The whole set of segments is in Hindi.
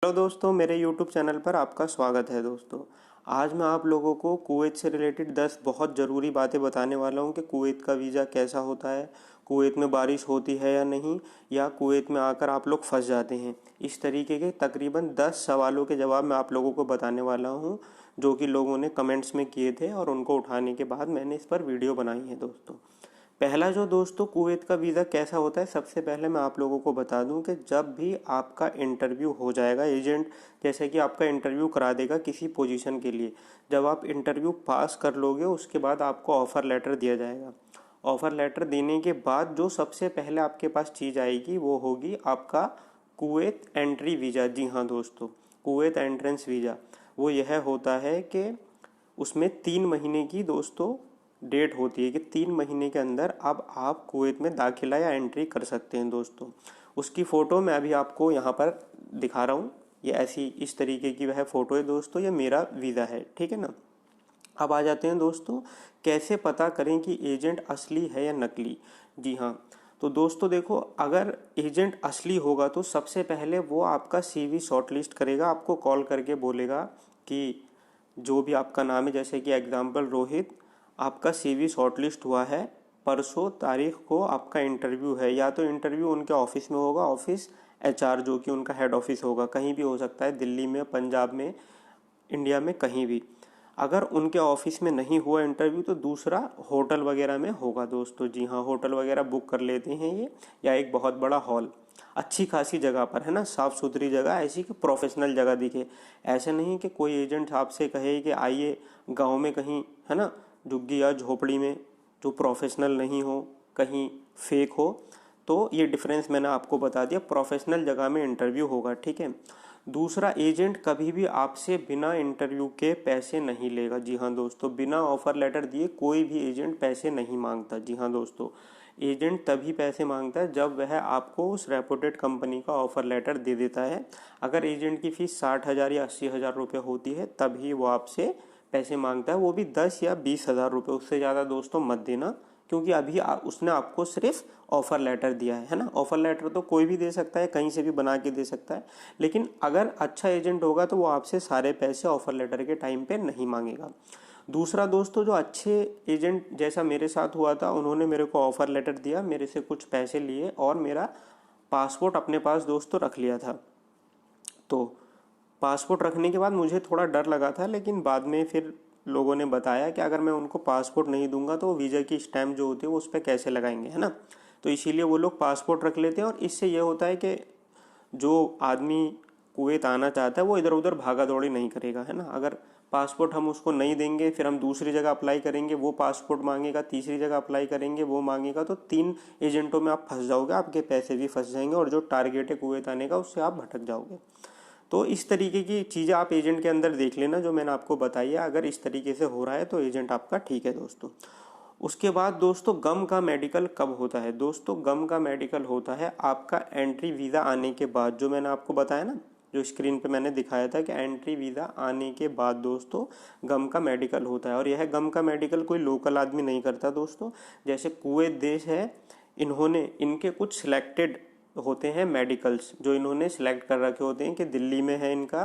हेलो दोस्तों, मेरे YouTube चैनल पर आपका स्वागत है। दोस्तों, आज मैं आप लोगों को कुवैत से रिलेटेड 10 बहुत ज़रूरी बातें बताने वाला हूं कि कुवैत का वीज़ा कैसा होता है, कुवैत में बारिश होती है या नहीं, या कुवैत में आकर आप लोग फंस जाते हैं। इस तरीके के तकरीबन 10 सवालों के जवाब मैं आप लोगों को बताने वाला हूं, जो कि लोगों ने कमेंट्स में किए थे और उनको उठाने के बाद मैंने इस पर वीडियो बनाई है। दोस्तों, पहला जो दोस्तों कुवैत का वीज़ा कैसा होता है, सबसे पहले मैं आप लोगों को बता दूं कि जब भी आपका इंटरव्यू हो जाएगा, एजेंट जैसे कि आपका इंटरव्यू करा देगा किसी पोजीशन के लिए, जब आप इंटरव्यू पास कर लोगे उसके बाद आपको ऑफ़र लेटर दिया जाएगा। ऑफ़र लेटर देने के बाद जो सबसे पहले आपके पास चीज़ आएगी वो होगी आपका कुवैत एंट्री वीज़ा। जी हाँ दोस्तों, कुवैत एंट्रेंस वीज़ा। वो यह होता है कि उसमें 3 महीने की दोस्तों डेट होती है कि 3 महीने के अंदर अब आप कुवैत में दाखिला या एंट्री कर सकते हैं। दोस्तों, उसकी फ़ोटो मैं अभी आपको यहाँ पर दिखा रहा हूँ। ये ऐसी इस तरीके की वह फ़ोटो है दोस्तों, ये मेरा वीज़ा है, ठीक है ना। अब आ जाते हैं दोस्तों, कैसे पता करें कि एजेंट असली है या नकली। जी हाँ, तो दोस्तों देखो, अगर एजेंट असली होगा तो सबसे पहले वो आपका CV शॉर्टलिस्ट करेगा, आपको कॉल करके बोलेगा कि जो भी आपका नाम है, जैसे कि एग्जाम्पल रोहित, आपका CV शॉर्टलिस्ट हुआ है, परसों तारीख को आपका इंटरव्यू है। या तो इंटरव्यू उनके ऑफिस में होगा, ऑफिस HR जो कि उनका हेड ऑफिस होगा, कहीं भी हो सकता है, दिल्ली में, पंजाब में, इंडिया में, कहीं भी। अगर उनके ऑफिस में नहीं हुआ इंटरव्यू तो दूसरा होटल वगैरह में होगा दोस्तों। जी हाँ, होटल वगैरह बुक कर लेते हैं ये, या एक बहुत बड़ा हॉल अच्छी खासी जगह पर, है ना, साफ़ सुथरी जगह, ऐसी कि प्रोफेशनल जगह दिखे। ऐसे नहीं कि कोई एजेंट आपसे कहे कि आइए गांव में कहीं, है ना, झुग्गी या झोपड़ी में, जो प्रोफेशनल नहीं हो, कहीं फेक हो। तो ये डिफरेंस मैंने आपको बता दिया, प्रोफेशनल जगह में इंटरव्यू होगा, ठीक है। दूसरा, एजेंट कभी भी आपसे बिना इंटरव्यू के पैसे नहीं लेगा। जी हाँ दोस्तों, बिना ऑफर लेटर दिए कोई भी एजेंट पैसे नहीं मांगता। जी हाँ दोस्तों, एजेंट तभी पैसे मांगता है जब वह आपको उस रेपुटेड कंपनी का ऑफर लेटर दे देता है। अगर एजेंट की फ़ीस 60,000 या 80,000 रुपये होती है तभी वो आपसे पैसे मांगता है, वो भी 10 या 20,000 रुपये, उससे ज़्यादा दोस्तों मत देना, क्योंकि अभी उसने आपको सिर्फ ऑफ़र लेटर दिया है ना। ऑफ़र लेटर तो कोई भी दे सकता है, कहीं से भी बना के दे सकता है, लेकिन अगर अच्छा एजेंट होगा तो वो आपसे सारे पैसे ऑफ़र लेटर के टाइम पे नहीं मांगेगा। दूसरा दोस्तों, जो अच्छे एजेंट जैसा मेरे साथ हुआ था, उन्होंने मेरे को ऑफ़र लेटर दिया, मेरे से कुछ पैसे लिए और मेरा पासपोर्ट अपने पास दोस्तों रख लिया था। तो पासपोर्ट रखने के बाद मुझे थोड़ा डर लगा था, लेकिन बाद में फिर लोगों ने बताया कि अगर मैं उनको पासपोर्ट नहीं दूंगा तो वीज़ा की स्टैम्प जो होती है वो उस पर कैसे लगाएंगे, है ना। तो इसीलिए वो लोग पासपोर्ट रख लेते हैं, और इससे ये होता है कि जो आदमी कुवैत आना चाहता है वो इधर उधर भागा दौड़ी नहीं करेगा, है ना। अगर पासपोर्ट हम उसको नहीं देंगे, फिर हम दूसरी जगह अप्लाई करेंगे, वो पासपोर्ट मांगेगा, तीसरी जगह अप्लाई करेंगे, वो मांगेगा, तो 3 एजेंटों में आप फंस जाओगे, आपके पैसे भी फंस जाएंगे, और जो टारगेट है कुवैत आने का उससे आप भटक जाओगे। तो इस तरीके की चीज़ें आप एजेंट के अंदर देख लेना जो मैंने आपको बताई है। अगर इस तरीके से हो रहा है तो एजेंट आपका ठीक है दोस्तों। उसके बाद दोस्तों, गम का मेडिकल कब होता है। दोस्तों, गम का मेडिकल होता है आपका एंट्री वीज़ा आने के बाद, जो मैंने आपको बताया ना, जो स्क्रीन पे मैंने दिखाया था कि एंट्री वीज़ा आने के बाद दोस्तों गम का मेडिकल होता है। और यह गम का मेडिकल कोई लोकल आदमी नहीं करता दोस्तों। जैसे कुवैत देश है, इन्होंने इनके कुछ सिलेक्टेड होते हैं मेडिकल्स जो इन्होंने सिलेक्ट कर रखे होते हैं कि दिल्ली में है इनका,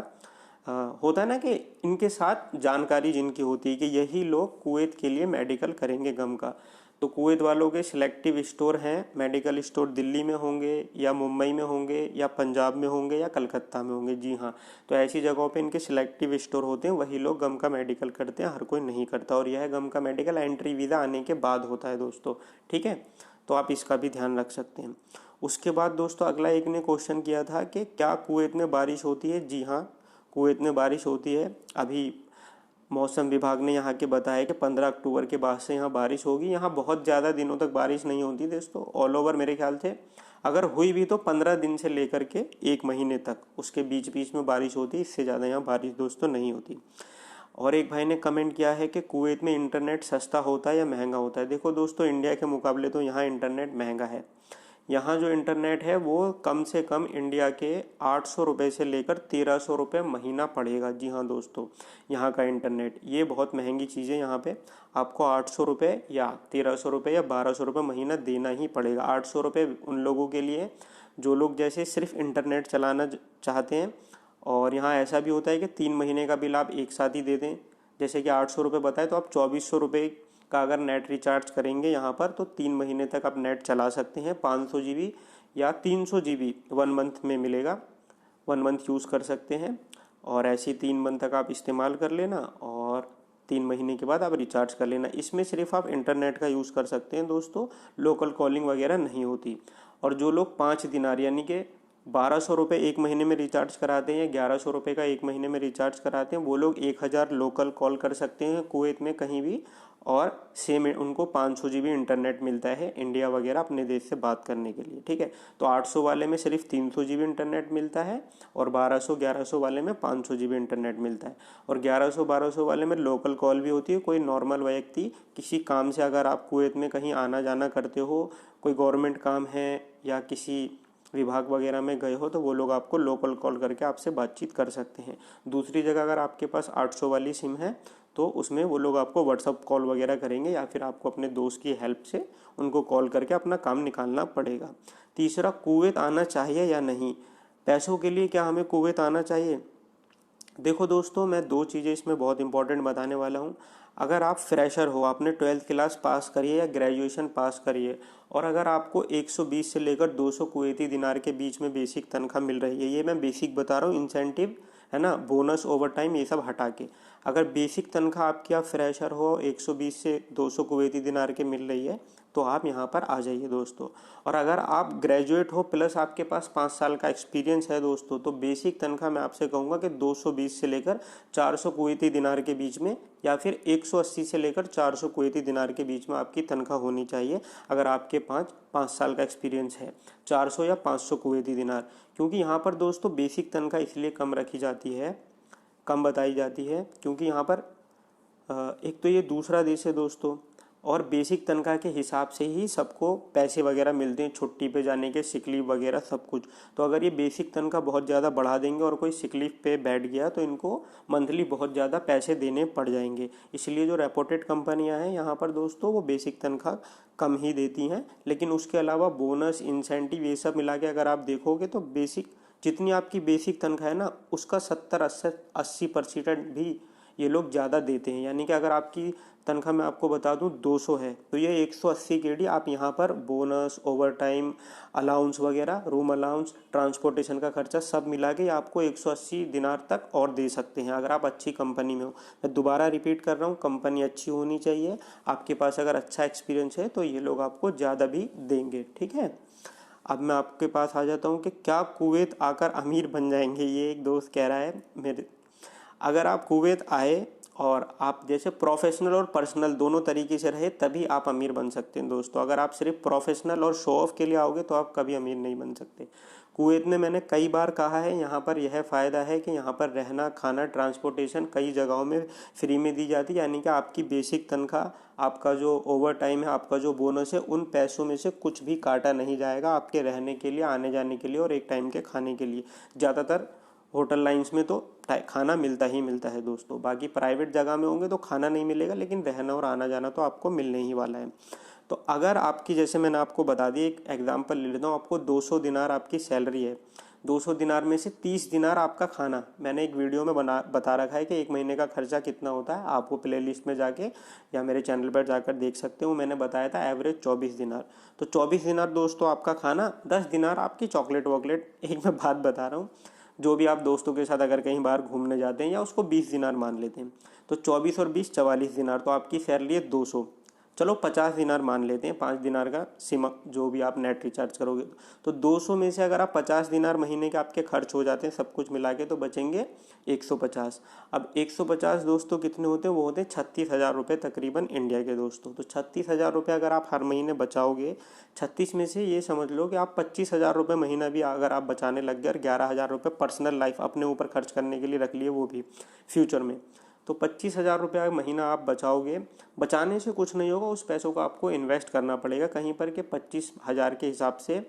होता है ना कि इनके साथ जानकारी जिनकी होती है कि यही लोग कुवैत के लिए मेडिकल करेंगे गम का। तो कुवैत वालों के सिलेक्टिव स्टोर हैं, मेडिकल स्टोर दिल्ली में होंगे या मुंबई में होंगे या पंजाब में होंगे या कलकत्ता में होंगे। जी हाँ, तो ऐसी जगहों पे इनके सिलेक्टिव स्टोर होते हैं, वही लोग गम का मेडिकल करते हैं, हर कोई नहीं करता। और यह गम का मेडिकल एंट्री वीज़ा आने के बाद होता है दोस्तों, ठीक है। तो आप इसका भी ध्यान रख सकते हैं। उसके बाद दोस्तों, अगला एक ने क्वेश्चन किया था कि क्या कुवैत में बारिश होती है। जी हाँ, कुवैत में बारिश होती है। अभी मौसम विभाग ने यहाँ के बताया कि 15 अक्टूबर के बाद से यहाँ बारिश होगी। यहाँ बहुत ज़्यादा दिनों तक बारिश नहीं होती दोस्तों, ऑल ओवर मेरे ख्याल से अगर हुई भी तो 15 दिन से लेकर के 1 महीने तक, उसके बीच बीच में बारिश होती है, इससे ज़्यादा यहाँ बारिश दोस्तों नहीं होती। और एक भाई ने कमेंट किया है कि कुवैत में इंटरनेट सस्ता होता है या महंगा होता है। देखो दोस्तों, इंडिया के मुकाबले तो यहाँ इंटरनेट महंगा है। यहाँ जो इंटरनेट है वो कम से कम इंडिया के 800 रुपये से लेकर 1300 रुपये महीना पड़ेगा। जी हाँ दोस्तों, यहाँ का इंटरनेट ये बहुत महंगी चीज़ है। यहाँ पे आपको 800 रुपये या 1300 रुपये या 1200 रुपये महीना देना ही पड़ेगा। 800 रुपये उन लोगों के लिए जो लोग जैसे सिर्फ इंटरनेट चलाना चाहते हैं, और यहाँ ऐसा भी होता है कि 3 महीने का बिल आप एक साथ ही दे दें। जैसे कि 800 रुपये बताए तो आप 2400 रुपये का अगर नेट रिचार्ज करेंगे यहाँ पर तो 3 महीने तक आप नेट चला सकते हैं। 500 GB या 300 GB 1 मंथ में मिलेगा, 1 मंथ यूज़ कर सकते हैं। और ऐसे 3 मंथ तक आप इस्तेमाल कर लेना और 3 महीने के बाद आप रिचार्ज कर लेना। इसमें सिर्फ आप इंटरनेट का यूज़ कर सकते हैं दोस्तों, लोकल कॉलिंग वगैरह नहीं होती। और जो लोग 5 दिनार यानी कि 1200 रुपये 1 महीने में रिचार्ज कराते हैं या 1100 रुपये का 1 महीने में रिचार्ज कराते हैं, वो लोग 1000 लोकल कॉल कर सकते हैं कुवैत में कहीं भी। और सेम उनको 500 GB इंटरनेट मिलता है इंडिया वगैरह अपने देश से बात करने के लिए, ठीक है। तो 800 वाले में सिर्फ 300 GB इंटरनेट मिलता है और 1100 वाले में 500 GB इंटरनेट मिलता है। और 1100 वाले में लोकल कॉल भी होती है। कोई नॉर्मल व्यक्ति किसी काम से अगर आप कुवैत में कहीं आना जाना करते हो, कोई गवर्नमेंट काम है या किसी विभाग वगैरह में गए हो, तो वो लोग आपको लोकल कॉल करके आपसे बातचीत कर सकते हैं। दूसरी जगह अगर आपके पास 800 वाली सिम है तो उसमें वो लोग आपको व्हाट्सअप कॉल वगैरह करेंगे या फिर आपको अपने दोस्त की हेल्प से उनको कॉल करके अपना काम निकालना पड़ेगा। तीसरा, कुवैत आना चाहिए या नहीं। पैसों के लिए क्या हमें कुवैत आना चाहिए? देखो दोस्तों, मैं 2 चीज़ें इसमें बहुत इंपॉर्टेंट बताने वाला हूँ। अगर आप फ्रेशर हो, आपने 12th क्लास पास करिए या ग्रेजुएशन पास करिए, और अगर आपको 120 से लेकर 200 कुवैती दिनार के बीच में बेसिक तनख्वाह मिल रही है, ये मैं बेसिक बता रहा हूँ, इंसेंटिव है ना, बोनस ओवर टाइम ये सब हटा के। अगर बेसिक तनख्वाह आपकी, आप फ्रेशर हो, 120 से 200 कुवैती दिनार के मिल रही है तो आप यहाँ पर आ जाइए दोस्तों। और अगर आप ग्रेजुएट हो प्लस आपके पास 5 साल का एक्सपीरियंस है दोस्तों, तो बेसिक तनख्वाह मैं आपसे कहूँगा कि 220 से लेकर 400 कुवैती दिनार के बीच में या फिर 180 से लेकर 400 कुवैती दिनार के बीच में आपकी तनख्वाह होनी चाहिए अगर आपके 5 साल का एक्सपीरियंस है। 400 या 500 कुवैती दिनार। क्योंकि यहाँ पर दोस्तों बेसिक तनख्वाह इसलिए कम रखी जाती है, कम बताई जाती है, क्योंकि यहाँ पर एक तो ये दूसरा देश है दोस्तों, और बेसिक तनख्वाह के हिसाब से ही सबको पैसे वगैरह मिलते हैं, छुट्टी पे जाने के, सिक लीव वगैरह सब कुछ। तो अगर ये बेसिक तनख्वाह बहुत ज़्यादा बढ़ा देंगे और कोई सिक लीव पे बैठ गया तो इनको मंथली बहुत ज़्यादा पैसे देने पड़ जाएंगे। इसलिए जो रेपुटेड कंपनियां हैं यहाँ पर दोस्तों, वो बेसिक तनख्वाह कम ही देती हैं। लेकिन उसके अलावा बोनस, इंसेंटिव ये सब मिला के अगर आप देखोगे तो बेसिक, जितनी आपकी बेसिक तनख्वाह है ना, उसका 70-80% भी ये लोग ज़्यादा देते हैं। यानी कि अगर आपकी तनख्वाह मैं आपको बता दूं 200 है तो ये 180 KD आप यहाँ पर बोनस, ओवर टाइम, अलाउंस वगैरह, रूम अलाउंस, ट्रांसपोर्टेशन का खर्चा सब मिला के आपको 180 दिनार तक और दे सकते हैं अगर आप अच्छी कंपनी में हो। मैं दोबारा रिपीट कर रहा हूँ, कंपनी अच्छी होनी चाहिए, आपके पास अगर अच्छा एक्सपीरियंस है तो ये लोग आपको ज़्यादा भी देंगे, ठीक है। अब मैं आपके पास आ जाता हूँ कि क्या कुवैत आकर अमीर बन जाएंगे। ये एक दोस्त कह रहा है मेरे, अगर आप कुवैत आए और आप जैसे प्रोफेशनल और पर्सनल दोनों तरीके से रहे तभी आप अमीर बन सकते हैं दोस्तों। अगर आप सिर्फ प्रोफेशनल और शो ऑफ के लिए आओगे तो आप कभी अमीर नहीं बन सकते। कुवैत में मैंने कई बार कहा है, यहाँ पर यह फ़ायदा है कि यहाँ पर रहना, खाना, ट्रांसपोर्टेशन कई जगहों में फ्री में दी जाती है। यानी कि आपकी बेसिक तनख्वाह, आपका जो ओवर टाइम है, आपका जो बोनस है, उन पैसों में से कुछ भी काटा नहीं जाएगा आपके रहने के लिए, आने जाने के लिए और एक टाइम के खाने के लिए। ज़्यादातर होटल लाइंस में तो खाना मिलता ही मिलता है दोस्तों। बाकी प्राइवेट जगह में होंगे तो खाना नहीं मिलेगा, लेकिन रहना और आना जाना तो आपको मिलने ही वाला है। तो अगर आपकी, जैसे मैंने आपको बता दी, एक एग्जांपल ले लेता हूँ, आपको 200 दिनार आपकी सैलरी है, 200 दिनार में से 30 दिनार आपका खाना। मैंने एक वीडियो में बता रखा है कि 1 महीने का खर्चा कितना होता है, आप वो प्ले लिस्ट में जाके या मेरे चैनल पर जाकर देख सकते हो। मैंने बताया था एवरेज 24 दिनार। तो 24 दिनार दोस्तों आपका खाना, 10 दिनार आपकी चॉकलेट वॉकलेट। एक मैं बात बता रहा हूँ, जो भी आप दोस्तों के साथ अगर कहीं बाहर घूमने जाते हैं, या उसको 20 दिनार मान लेते हैं, तो 24 और 20 44 दिनार, तो आपकी सैलरी है 200। चलो 50 दिनार मान लेते हैं, 5 दिनार का सिम जो भी आप नेट रिचार्ज करोगे, तो 200 में से अगर आप 50 दिनार महीने के आपके खर्च हो जाते हैं सब कुछ मिला के, तो बचेंगे 150। अब 150 दोस्तों कितने होते हैं? वो होते हैं 36,000 रुपये तकरीबन इंडिया के दोस्तों। तो 36,000 रुपये अगर आप हर महीने बचाओगे, 36 में से ये समझ लो कि आप 25,000 रुपये महीना भी अगर आप बचाने लग गए और 11,000 रुपये पर्सनल लाइफ अपने ऊपर खर्च करने के लिए रख लिए, वो भी फ्यूचर में, तो 25,000 रुपये महीना आप बचाओगे। बचाने से कुछ नहीं होगा, उस पैसों को आपको इन्वेस्ट करना पड़ेगा कहीं पर कि 25,000 के हिसाब से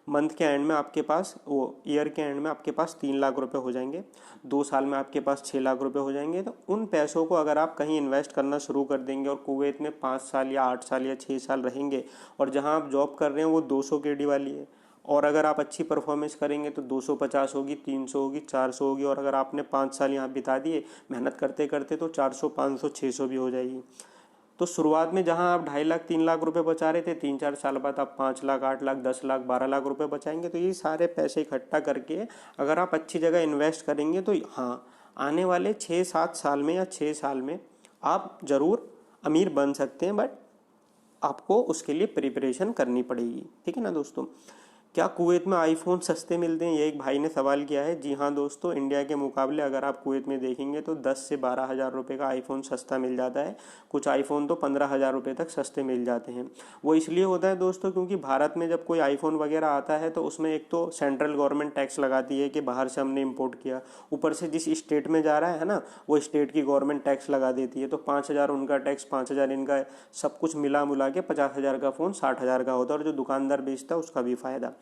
मंथ के एंड में आपके पास, वो ईयर के एंड में आपके पास 3 लाख रुपए हो जाएंगे, 2 साल में आपके पास 6 लाख रुपए हो जाएंगे। तो उन पैसों को अगर आप कहीं इन्वेस्ट करना शुरू कर देंगे और कुवैत में 5 साल या 8 साल या 6 साल रहेंगे, और जहां आप जॉब कर रहे हैं वो 200 KD वाली है, और अगर आप अच्छी परफॉर्मेंस करेंगे तो 250 होगी, 300 होगी, 400 होगी, और अगर आपने 5 साल यहाँ बिता दिए मेहनत करते करते तो 400, 500, 600 भी हो जाएगी। तो शुरुआत में जहाँ आप 2.5 लाख 3 लाख रुपए बचा रहे थे, 3-4 साल बाद आप 5 लाख, 8 लाख, 10 लाख, 12 लाख रुपए बचाएंगे। तो ये सारे पैसे इकट्ठा करके अगर आप अच्छी जगह इन्वेस्ट करेंगे तो हाँ, आने वाले 6-7 साल में या 6 साल में आप ज़रूर अमीर बन सकते हैं, बट आपको उसके लिए प्रिपरेशन करनी पड़ेगी। ठीक है ना दोस्तों। क्या कुवैत में आईफोन सस्ते मिलते हैं, ये एक भाई ने सवाल किया है। जी हाँ दोस्तों, इंडिया के मुकाबले अगर आप कुवैत में देखेंगे तो 10 से 12 हज़ार रुपये का आईफोन सस्ता मिल जाता है। कुछ आईफोन तो 15 हज़ार रुपये तक सस्ते मिल जाते हैं। वो इसलिए होता है दोस्तों क्योंकि भारत में जब कोई आईफोन वगैरह आता है तो उसमें एक तो सेंट्रल गवर्नमेंट टैक्स लगाती है कि बाहर से हमने इम्पोर्ट किया, ऊपर से जिस स्टेट में जा रहा है ना, वो स्टेट की गवर्नमेंट टैक्स लगा देती है। तो 5 हज़ार उनका टैक्स, 5 हज़ार इनका, सब कुछ मिला मुला के 50 हज़ार का फ़ोन 60 हज़ार का होता है, और जो दुकानदार बेचता है उसका भी फ़ायदा।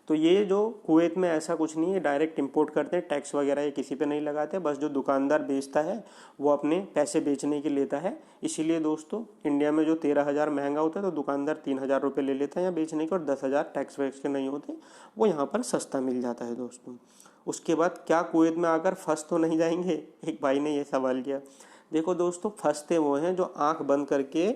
तो ये जो कुवैत में ऐसा कुछ नहीं है, डायरेक्ट इंपोर्ट करते हैं, टैक्स वगैरह ये किसी पे नहीं लगाते, बस जो दुकानदार बेचता है वो अपने पैसे बेचने के लेता है। इसीलिए दोस्तों इंडिया में जो 13 हज़ार महंगा होता है तो दुकानदार 3 हज़ार रुपये ले लेता है यहाँ बेचने के, और 10 हज़ार टैक्स वैक्स के नहीं होते, वो यहाँ पर सस्ता मिल जाता है दोस्तों। उसके बाद क्या कुवैत में आकर फंस तो नहीं जाएंगे, एक भाई ने ये सवाल किया। देखो दोस्तों, फंसते वो हैं जो आँख बंद करके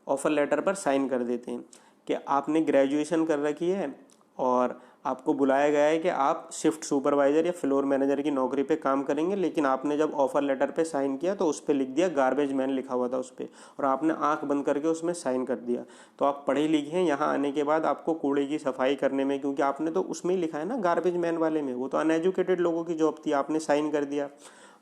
ऑफर लेटर पर साइन कर देते हैं कि आपने ग्रेजुएशन कर रखी है और आपको बुलाया गया है कि आप शिफ्ट सुपरवाइज़र या फ्लोर मैनेजर की नौकरी पे काम करेंगे, लेकिन आपने जब ऑफर लेटर पे साइन किया तो उस पर लिख दिया गार्बेज मैन लिखा हुआ था उस पर, और आपने आंख बंद करके उसमें साइन कर दिया। तो आप पढ़े लिखे हैं, यहाँ आने के बाद आपको कूड़े की सफाई करने में, क्योंकि आपने तो उसमें ही लिखा है ना गार्बेज मैन वाले में, वो तो अनएजुकेटेड लोगों की जॉब थी, आपने साइन कर दिया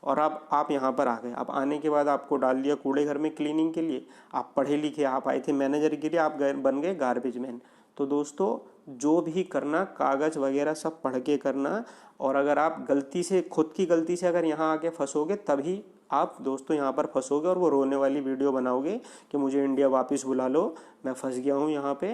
और आप यहाँ पर आ गए। आप आने के बाद आपको डाल दिया कूड़े घर में क्लीनिंग के लिए। आप पढ़े लिखे, आप आए थे मैनेजर के लिए, आप बन गए गार्बेज मैन। तो दोस्तों जो भी करना कागज़ वगैरह सब पढ़ के करना, और अगर आप गलती से, खुद की गलती से अगर यहाँ आके फंसोगे तभी आप दोस्तों यहाँ पर फंसोगे, और वो रोने वाली वीडियो बनाओगे कि मुझे इंडिया वापस बुला लो, मैं फंस गया हूँ यहाँ पे।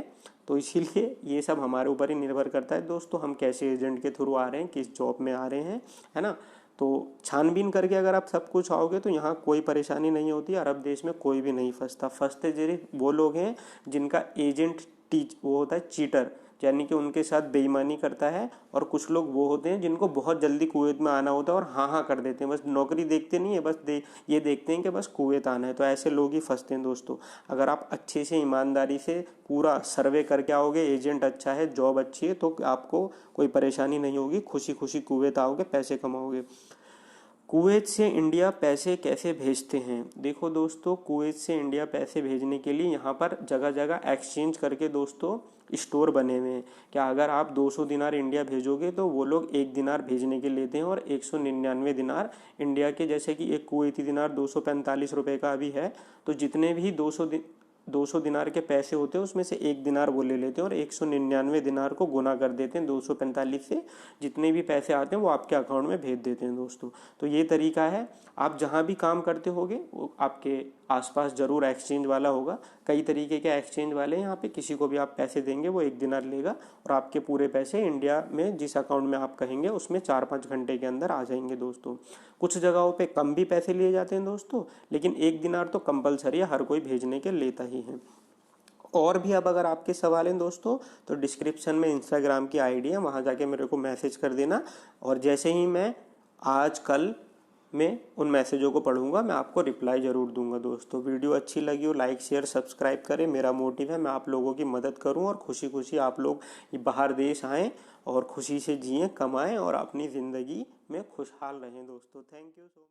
तो इसीलिए ये सब हमारे ऊपर ही निर्भर करता है दोस्तों, हम कैसे एजेंट के थ्रू आ रहे हैं, किस जॉब में आ रहे हैं, है ना। तो छानबीन करके अगर आप सब कुछ आओगे तो यहाँ कोई परेशानी नहीं होती। अरब देश में कोई भी नहीं फंसता। फंसते जरिए वो लोग हैं जिनका एजेंट वो होता है चीटर, यानी कि उनके साथ बेईमानी करता है। और कुछ लोग वो होते हैं जिनको बहुत जल्दी कुवैत में आना होता है और हाँ हाँ कर देते हैं, बस नौकरी देखते नहीं है, बस ये देखते हैं कि बस कुवैत आना है। तो ऐसे लोग ही फंसते हैं दोस्तों। अगर आप अच्छे से ईमानदारी से पूरा सर्वे करके आओगे, एजेंट अच्छा है, जॉब अच्छी है, तो आपको कोई परेशानी नहीं होगी, खुशी खुशी कुवैत आओगे, पैसे कमाओगे। कुवैत से इंडिया पैसे कैसे भेजते हैं? देखो दोस्तों, कुवैत से इंडिया पैसे भेजने के लिए यहाँ पर जगह जगह एक्सचेंज करके दोस्तों स्टोर बने हुए हैं। क्या अगर आप 200 दिनार इंडिया भेजोगे तो वो लोग 1 दिनार भेजने के लेते हैं, और 199 दिनार इंडिया के, जैसे कि एक कुवैती दिनार 245 रुपये का अभी है, तो जितने भी 200 दिनार के पैसे होते हैं उसमें से 1 दिनार वो ले लेते हैं और 199 दिनार को गुना कर देते हैं 245 से। जितने भी पैसे आते हैं वो आपके अकाउंट में भेज देते हैं दोस्तों। तो ये तरीका है। आप जहाँ भी काम करते होगे वो आपके आसपास ज़रूर एक्सचेंज वाला होगा। कई तरीके के एक्सचेंज वाले हैं यहाँ पे। किसी को भी आप पैसे देंगे वो 1 दिनार लेगा और आपके पूरे पैसे इंडिया में जिस अकाउंट में आप कहेंगे उसमें 4-5 घंटे के अंदर आ जाएंगे दोस्तों। कुछ जगहों पे कम भी पैसे लिए जाते हैं दोस्तों, लेकिन 1 दिनार तो कंपलसरी है, हर कोई भेजने के लेता ही है। और भी अब अगर आपके सवाल हैं दोस्तों तो डिस्क्रिप्शन में इंस्टाग्राम की आईडी है, वहाँ जाके मेरे को मैसेज कर देना। और जैसे ही मैं आज कल में उन मैसेजों को पढ़ूंगा मैं आपको रिप्लाई ज़रूर दूंगा दोस्तों। वीडियो अच्छी लगी हो लाइक शेयर सब्सक्राइब करें। मेरा मोटिव है मैं आप लोगों की मदद करूं और खुशी खुशी आप लोग बाहर देश आएँ और खुशी से जिएं, कमाएं और अपनी ज़िंदगी में खुशहाल रहें दोस्तों। Thank you so much.